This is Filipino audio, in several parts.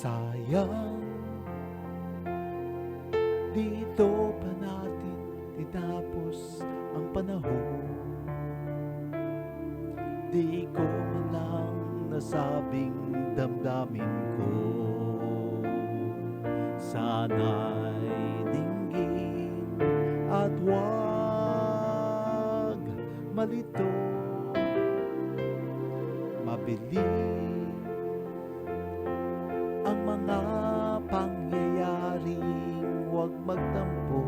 Sayang, dito pa natin tinapos ang panahon. Di ko man lang nasabing damdamin ko. Sana'y dinggin at huwag malito. Mabilis ang mga pangyayaring huwag magtampo.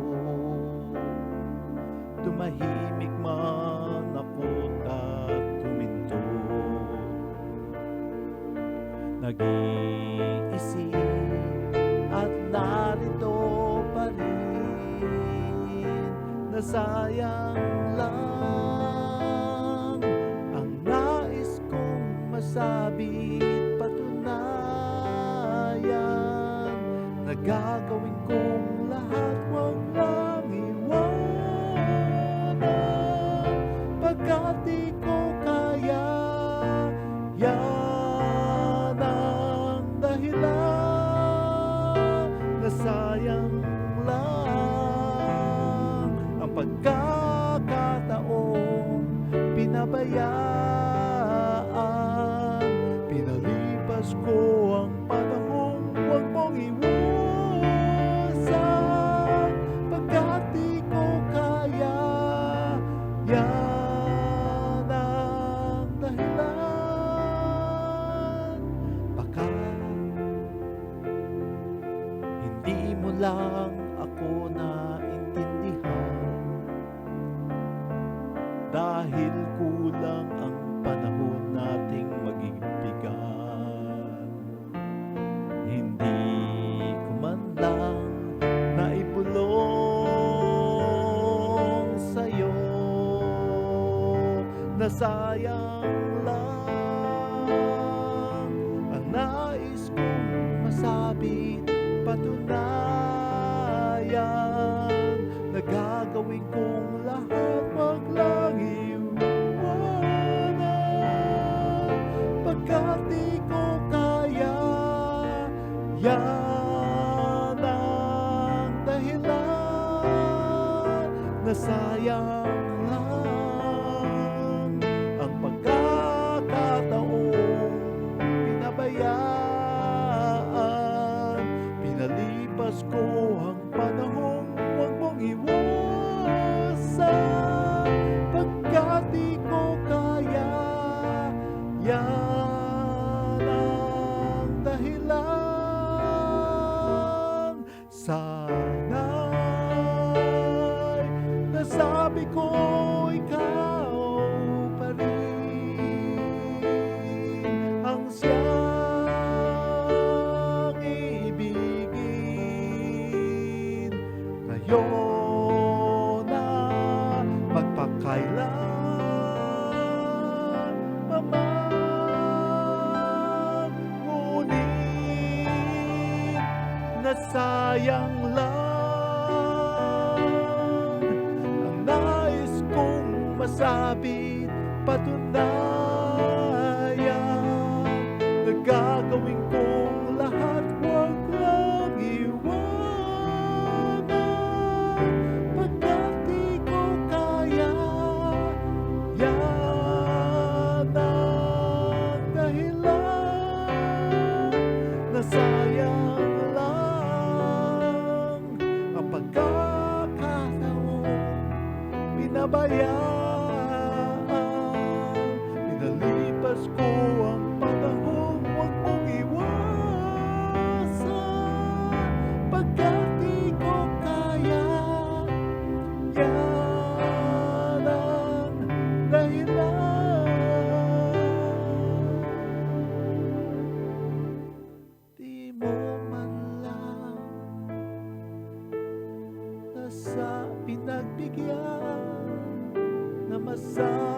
Tumahimik man ako't at huminto. Nag-iisip at narito pa rin na sayang lang ang nais kong masabi't patunayan na gagawin kong lahat, wag lang iwanan pagkat di ko kaya. Yan ang dahilan na sayang lang ang pagkakataong pinabayaan. Pinalipas ko ang panahong huwag mong iwasan pagkat di ko kaya. Yan ang dahilan. Baka hindi mo lang ako naintindihan dahil kulang ang panahon nating magigbigan. Hindi ko man lang naibulong sa'yo na sayang lang ang nais kong masabi't patunayan na gagawin kong lahat, wag lang iwanan pagkat di ko kaya. Yan ang dahilan na sayang lang ang pagkakataong pinabayaan. Pinalipas ko ang panahong huwag mong iwasan pagkat di ko kaya. Yan ang dahilan. Sana'y nasabi ko ikaw pa rin ang siyang ibigin ngayon na magpakailan pa man. Ngunit nasayang lang ang nais kong masabi't patunayan na gagawin kong lahat, wag lang iwanan pagkat di ko kaya. Yan ang dahilan na sayang lang ang pagkakataong pinabayaan. Pinalipas ko ang panahong huwag mong iwasan pagkat di ko kaya. Yan ang dahilan. Di mo man lang nasa pinagbigyan na masabi